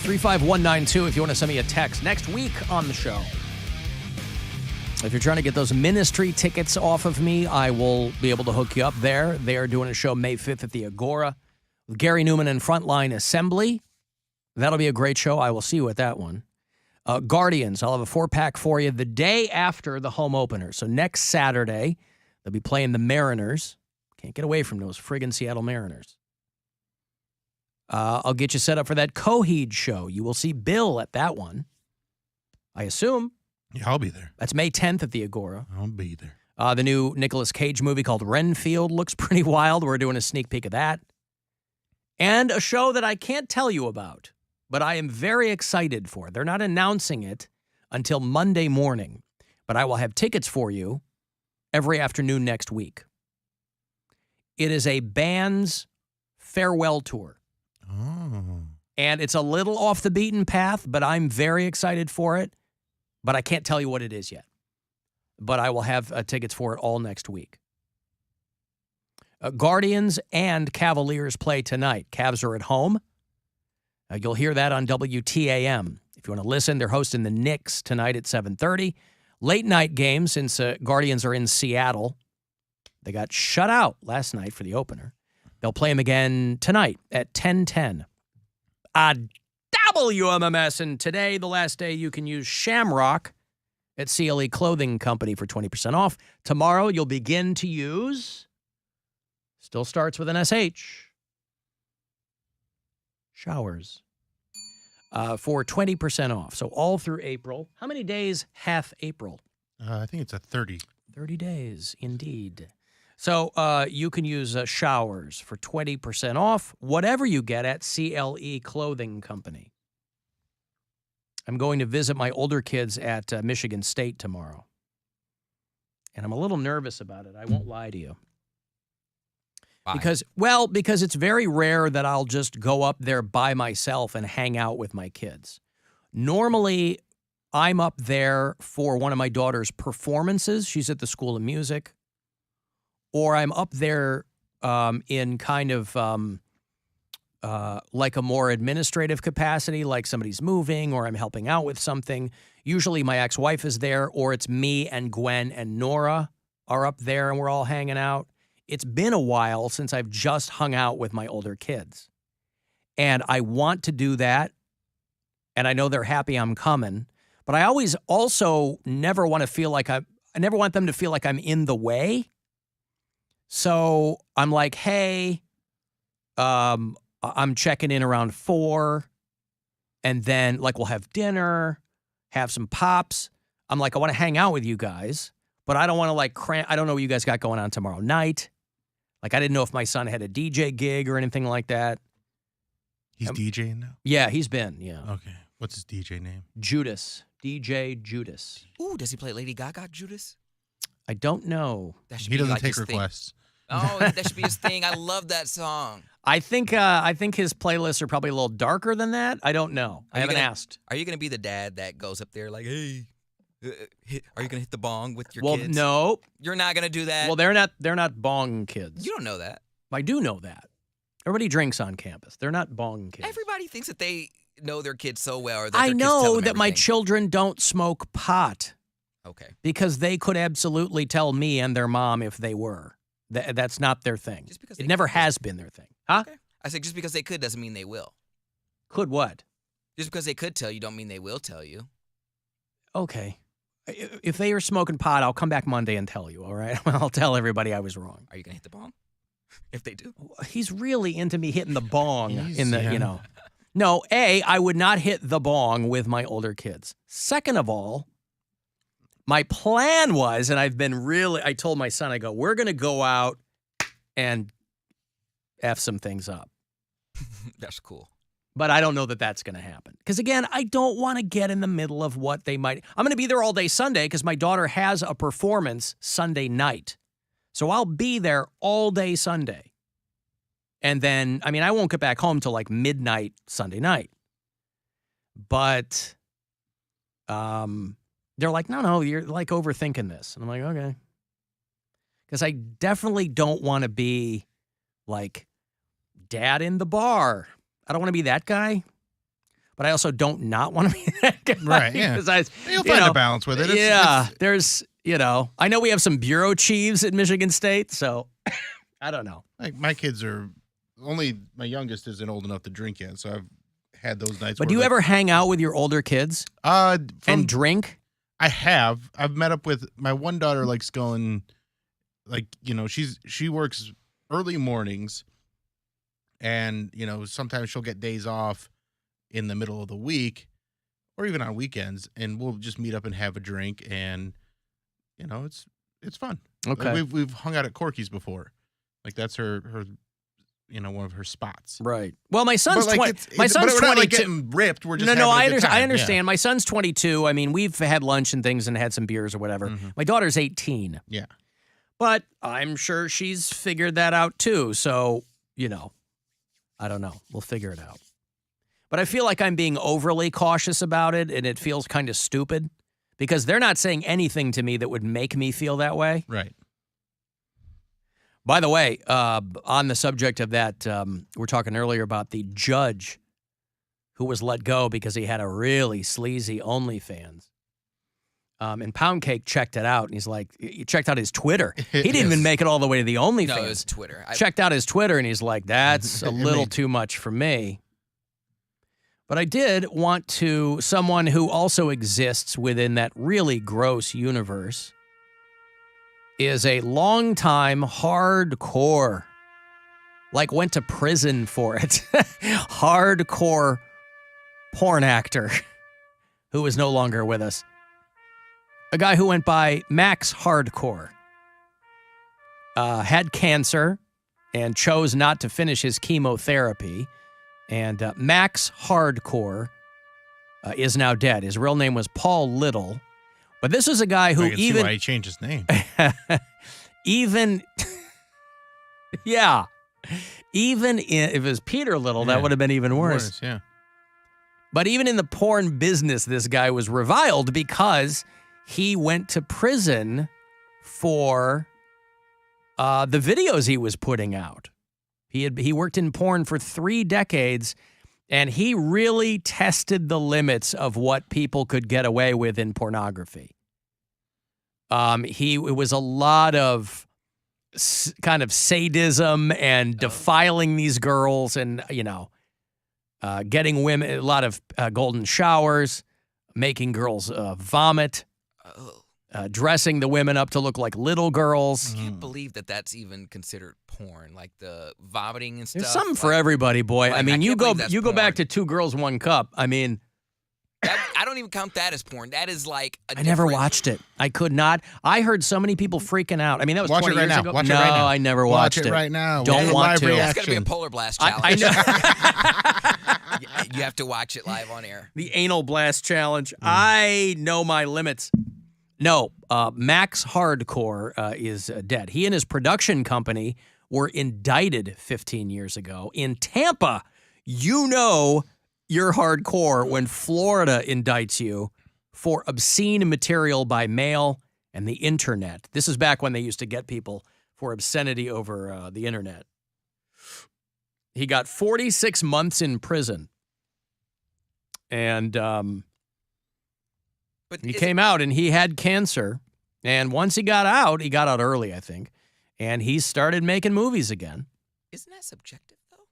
35192 if you want to send me a text. Next week on the show, if you're trying to get those ministry tickets off of me, I will be able to hook you up there. They are doing a show May 5th at the Agora with Gary Newman and Frontline Assembly. That'll be a great show. I will see you at that one. Guardians, I'll have a 4-pack for you the day after the home opener. So next Saturday, they'll be playing the Mariners. Can't get away from those friggin' Seattle Mariners. I'll get you set up for that Coheed show. You will see Bill at that one, I assume. Yeah, I'll be there. That's May 10th at the Agora. I'll be there. The new Nicolas Cage movie called Renfield looks pretty wild. We're doing a sneak peek of that. And a show that I can't tell you about, but I am very excited for. They're not announcing it until Monday morning, but I will have tickets for you every afternoon next week. It is a band's farewell tour. Oh. And it's a little off the beaten path, but I'm very excited for it. But I can't tell you what it is yet. But I will have tickets for it all next week. Guardians and Cavaliers play tonight. Cavs are at home. You'll hear that on WTAM. If you want to listen, they're hosting the Knicks tonight at 7:30. Late night game since Guardians are in Seattle. They got shut out last night for the opener. They'll play them again tonight at 10:10. WMMS, and today, the last day you can use Shamrock at CLE Clothing Company for 20% off. Tomorrow, you'll begin to use, still starts with an SH, Showers, for 20% off. So all through April. How many days hath April? I think it's a 30. 30 days, indeed. So you can use Showers for 20% off, whatever you get at CLE Clothing Company. I'm going to visit my older kids at Michigan State tomorrow. And I'm a little nervous about it. I won't lie to you. Why? Because it's very rare that I'll just go up there by myself and hang out with my kids. Normally, I'm up there for one of my daughter's performances. She's at the School of Music. Or I'm up there in kind of like a more administrative capacity, like somebody's moving or I'm helping out with something. Usually my ex-wife is there, or it's me and Gwen and Nora are up there and we're all hanging out. It's been a while since I've just hung out with my older kids. And I want to do that, and I know they're happy I'm coming, but I always also never want to feel like I never want them to feel like I'm in the way. So I'm like, hey, I'm checking in around 4, and then like we'll have dinner, have some pops. I'm like, I want to hang out with you guys, but I don't want to like I don't know what you guys got going on tomorrow night. Like I didn't know if my son had a DJ gig or anything like that. He's DJing now? Yeah, he's been, yeah. Okay. What's his DJ name? Judas. DJ Judas. Ooh, does he play Lady Gaga, Judas? I don't know. That should He be doesn't like take his thing. requests. Oh, that should be his thing. I love that song. I think his playlists are probably a little darker than that. I don't know. I haven't asked. Are you going to be the dad that goes up there like, hey, are you going to hit the bong with your Well, kids? no. You're not going to do that? Well, they're not bong kids. You don't know that. I do know that. Everybody drinks on campus. They're not bong kids. Everybody thinks that they know their kids so well. Or that I their kids tell know them that my everything. children don't smoke pot Okay. because they could absolutely tell me and their mom if they were. That's not their thing. Just because It they never could. has been their thing. Huh? Okay. I said just because they could doesn't mean they will. Could what? Just because they could tell you don't mean they will tell you. Okay. If they are smoking pot, I'll come back Monday and tell you, all right? I'll tell everybody I was wrong. Are you going to hit the bong? If they do. He's really into me hitting the bong in the, yeah. No, A, I would not hit the bong with my older kids. Second of all, my plan was, and I told my son, I go, we're going to go out and F some things up. That's cool. But I don't know that that's going to happen. Because again, I don't want to get in the middle of what they might. I'm going to be there all day Sunday because my daughter has a performance Sunday night. So I'll be there all day Sunday. And then, I won't get back home till like midnight Sunday night. But they're like, no, you're like overthinking this. And I'm like, okay. Because I definitely don't want to be like dad in the bar. I don't want to be that guy. but I also don't not want to be that guy. Right, yeah. 'Cause You'll find a balance with it. There's, I know we have some bureau chiefs at Michigan State, so I don't know. Like my kids are only my youngest isn't old enough to drink yet, so I've had those nights. But do you ever hang out with your older kids and drink? I've met up with my one daughter. Likes going, like she works early mornings, and sometimes she'll get days off in the middle of the week, or even on weekends, and we'll just meet up and have a drink, and it's fun. Okay, like we've hung out at Corky's before, like that's her one of her spots. Right. Well, my son's But, like, 20. My son's we're not, 22. like, getting ripped. We're just no. having a good time. I understand. My son's 22. I mean, we've had lunch and things and had some beers or whatever. Mhm. My daughter's 18. Yeah. But I'm sure she's figured that out too. So, I don't know. We'll figure it out. But I feel like I'm being overly cautious about it, and it feels kind of stupid because they're not saying anything to me that would make me feel that way. Right. By the way, on the subject of that, we're talking earlier about the judge who was let go because he had a really sleazy OnlyFans. And Poundcake checked it out, and he's like, he checked out his Twitter. He didn't even make it all the way to the OnlyFans. No, it was Twitter. Checked out his Twitter, and he's like, that's a little too much for me. But I did want someone who also exists within that really gross universe is a longtime hardcore, like went to prison for it, hardcore porn actor who is no longer with us. A guy who went by Max Hardcore, had cancer and chose not to finish his chemotherapy. And Max Hardcore is now dead. His real name was Paul Little. But this is a guy who I can see why he changed his name. Even if it was Peter Little, that would have been even worse. Yeah. But even in the porn business, this guy was reviled because he went to prison for the videos he was putting out. He worked in porn for 3 decades, and he really tested the limits of what people could get away with in pornography. It was a lot of kind of sadism and defiling these girls, and getting women a lot of golden showers, making girls vomit, dressing the women up to look like little girls. I can't believe that that's even considered porn, like the vomiting and stuff. There's something for everybody, boy. Like, I mean, I you can't believe go that's back to 2 Girls, 1 Cup. I mean, I don't even count that as porn. That is like I never watched it. I could not. I heard so many people freaking out. I mean, that was Watch 20 it right years now. ago. Watch no, it right now. I never watched it. Watch it right now. Don't want to. It's going to be a polar blast challenge. I know. You have to watch it live on air. The anal blast challenge. I know my limits. No, Max Hardcore is dead. He and his production company were indicted 15 years ago in Tampa. You're hardcore when Florida indicts you for obscene material by mail and the internet. This is back when they used to get people for obscenity over the internet. He got 46 months in prison. And he came out, and he had cancer. And once he got out early, I think, and he started making movies again. Isn't that subjective, though?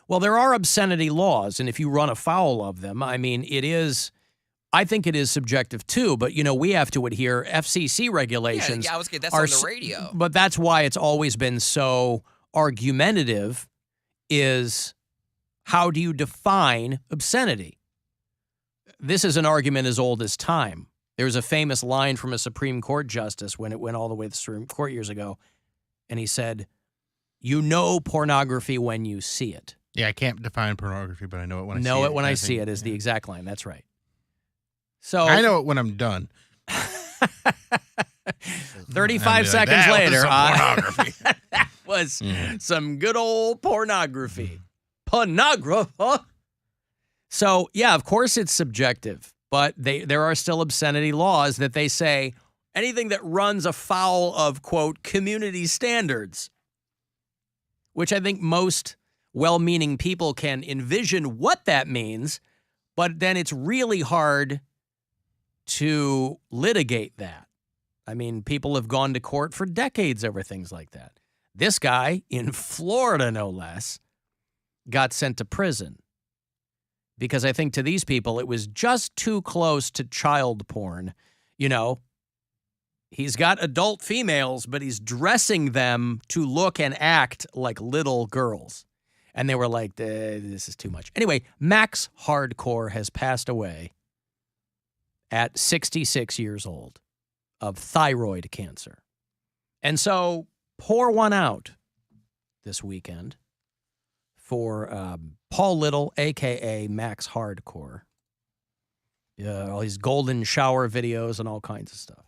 Well, there are obscenity laws, and if you run afoul of them, I mean, I think it is subjective too, but, we have to adhere. FCC regulations. Yeah, that's on the radio. But that's why it's always been so argumentative, is how do you define obscenity? This is an argument as old as time. There's a famous line from a Supreme Court justice when it went all the way to the Supreme Court years ago, and he said, "You know pornography when you see it." Yeah, I can't define pornography, but I know it when I see it. Know it when I see it is the exact line. That's right. So I know it when I'm done. 35 seconds later, pornography. that was some good old pornography. Pornography. So, yeah, of course it's subjective, but there are still obscenity laws that they say anything that runs afoul of, quote, community standards, which I think most well-meaning people can envision what that means, but then it's really hard to litigate that. I mean, people have gone to court for decades over things like that. This guy, in Florida no less, got sent to prison because I think to these people it was just too close to child porn. You know, he's got adult females, but he's dressing them to look and act like little girls. And they were like, this is too much. Anyway, Max Hardcore has passed away at 66 years old of thyroid cancer. And so pour one out this weekend for Paul Little, a.k.a. Max Hardcore. All these golden shower videos and all kinds of stuff.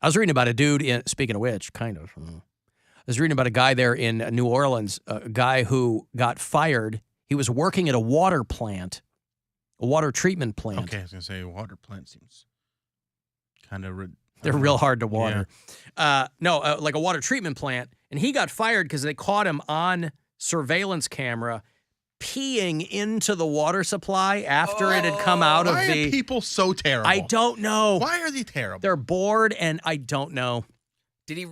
I was reading about a dude, speaking of which, kind of. I was reading about a guy there in New Orleans, a guy who got fired. He was working at a water plant, a water treatment plant. Okay, I was going to say water plant seems kind of... They're real hard to water. Yeah. Like a water treatment plant. And he got fired because they caught him on surveillance camera peeing into the water supply after it had come out of the... Why are people so terrible? I don't know. Why are they terrible? They're bored, and I don't know. Did he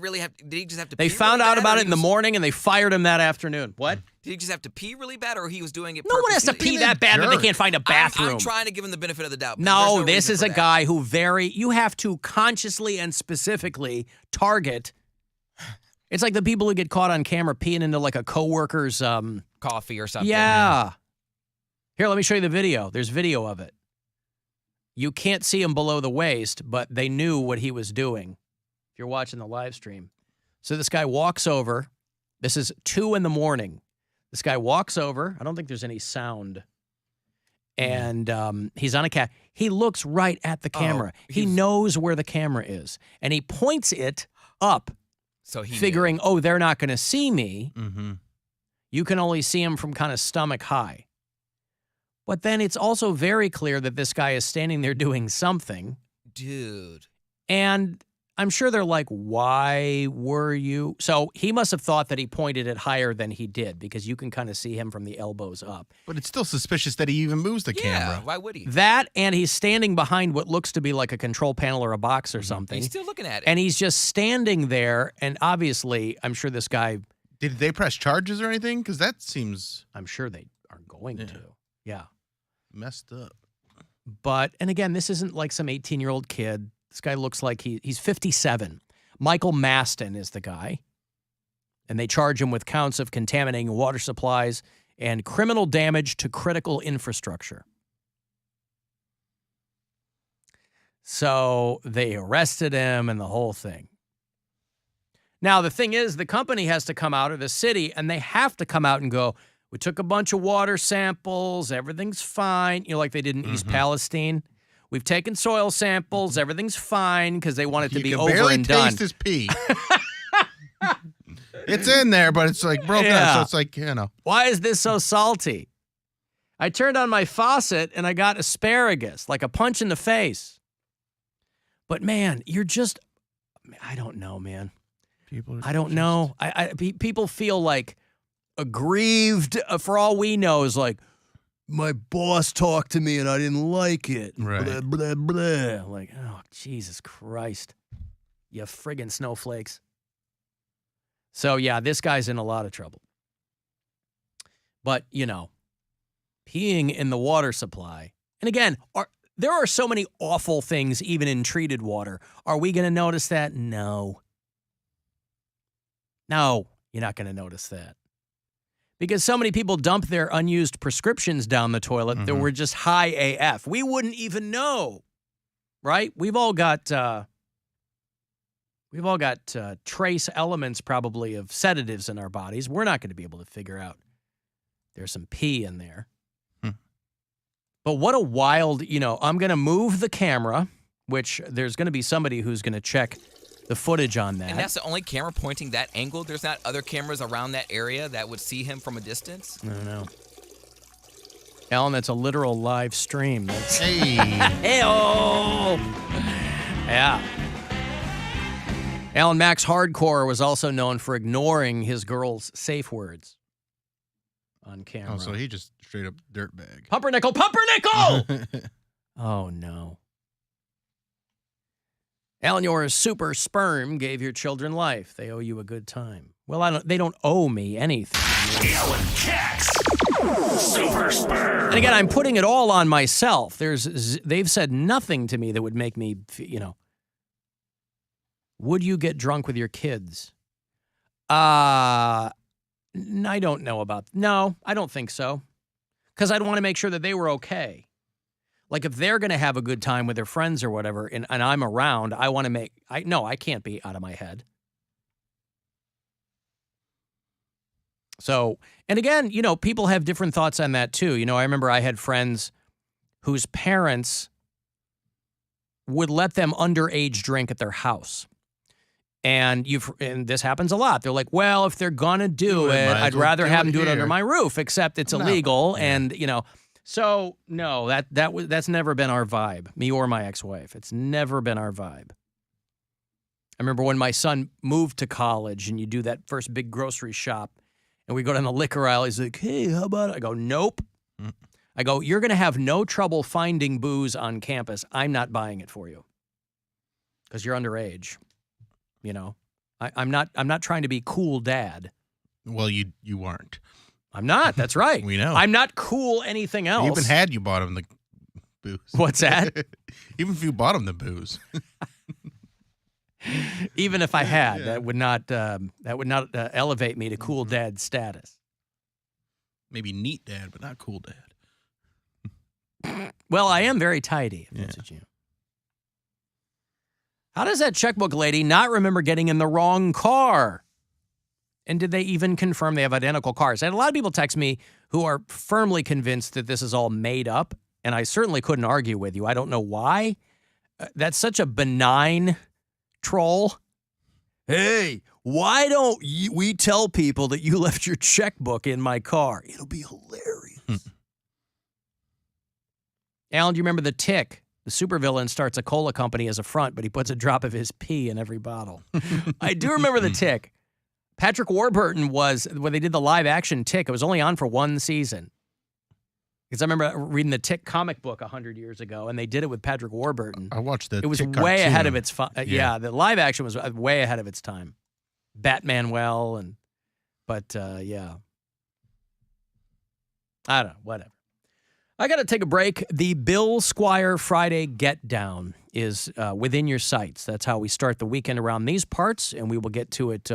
just have to They pee found really out bad, about or it in the morning, and they fired him that afternoon. What? Did he just have to pee really bad, or he was doing it No one has to purposely? pee that bad that they can't find a bathroom. I'm trying to give him the benefit of the doubt. No, this is a guy who you have to consciously and specifically target. It's like the people who get caught on camera peeing into like a coworker's coffee or something. Yeah. Here, let me show you the video. There's video of it. You can't see him below the waist, but they knew what he was doing. If you're watching the live stream. So this guy walks over. This is 2 a.m. This guy walks over. I don't think there's any sound. And he's on a cat. He looks right at the camera. He knows where the camera is. And he points it up. So he figuring, they're not going to see me. Mm-hmm. You can only see him from kind of stomach high. But then it's also very clear that this guy is standing there doing something. Dude. And I'm sure they're like, why were you? So he must have thought that he pointed it higher than he did because you can kind of see him from the elbows up. But it's still suspicious that he even moves the camera. Why would he? That, and he's standing behind what looks to be like a control panel or a box or something. He's still looking at it. And he's just standing there. And obviously, I'm sure this guy... Did they press charges or anything? Because that seems... I'm sure they are going to. Yeah. Messed up. But, and again, this isn't like some 18-year-old kid. This guy looks like he's 57. Michael Maston is the guy. And they charge him with counts of contaminating water supplies and criminal damage to critical infrastructure. So they arrested him and the whole thing. Now, the thing is, the company has to come out, or the city, and they have to come out and go, we took a bunch of water samples, everything's fine. You know, like they did in East Palestine. We've taken soil samples, everything's fine, because they want it to be over and done. You can barely taste his pee. It's in there, but it's like broken up, so it's like, you know. Why is this so salty? I turned on my faucet, and I got asparagus, like a punch in the face. But, man, you're just, I don't know, man. I don't know. People feel like aggrieved, for all we know, is like, my boss talked to me and I didn't like it. Right. Blah, blah, blah. Like, oh, Jesus Christ. You friggin' snowflakes. So, yeah, this guy's in a lot of trouble. But, you know, peeing in the water supply. And again, there are so many awful things even in treated water. Are we going to notice that? No. No, you're not going to notice that. Because so many people dump their unused prescriptions down the toilet that were just high AF. We wouldn't even know, right? We've all got trace elements probably of sedatives in our bodies. We're not going to be able to figure out there's some pee in there. But what a wild, I'm going to move the camera, which there's going to be somebody who's going to check the footage on that. And that's the only camera pointing that angle? There's not other cameras around that area that would see him from a distance? I don't know. Alan, that's a literal live stream. Hey. Hey-oh! Yeah. Alan Max Hardcore was also known for ignoring his girls' safe words. on camera. Oh, so he just straight up dirtbag. Pumpernickel! Pumpernickel! Oh, no. Alan, your super sperm gave your children life. They owe you a good time. Well, they don't owe me anything. Alan Cox, super sperm. And again, I'm putting it all on myself. They've said nothing to me that would make me, would you get drunk with your kids? I don't know about. No, I don't think so. Because I'd want to make sure that they were okay. Like if they're going to have a good time with their friends or whatever, and I'm around, I want to I can't be out of my head. So, and again, people have different thoughts on that too. I remember I had friends whose parents would let them underage drink at their house. And this happens a lot. They're like, well, if they're going to do it, I'd rather have them do it under my roof, except it's illegal. And, so no, that's never been our vibe, me or my ex-wife. It's never been our vibe. I remember when my son moved to college and you do that first big grocery shop and we go down the liquor aisle. He's like, hey, how about it? I go, nope. I go, you're going to have no trouble finding booze on campus. I'm not buying it for you because you're underage. I'm not trying to be cool dad. Well, you aren't. I'm not. That's right. We know. I'm not cool anything else. Even had you bought him the booze. What's that? Even if you bought him the booze. Even if I had, that would not elevate me to cool dad status. Maybe neat dad, but not cool dad. Well, I am very tidy, if that's what you. How does that checkbook lady not remember getting in the wrong car? And did they even confirm they have identical cars? And a lot of people text me who are firmly convinced that this is all made up, and I certainly couldn't argue with you. I don't know why. That's such a benign troll. Hey, why don't we tell people that you left your checkbook in my car? It'll be hilarious. Alan, do you remember the Tick? The supervillain starts a cola company as a front, but he puts a drop of his pee in every bottle. I do remember the Tick. Patrick Warburton when they did the live action Tick, it was only on for one season. Because I remember reading the Tick comic book 100 years ago, and they did it with Patrick Warburton. I watched the It was Tick way cartoon. ahead of its the live action was way ahead of its time. Batman yeah. I don't know, whatever. I got to take a break. The Bill Squire Friday Get Down is within your sights. That's how we start the weekend around these parts, and we will get to it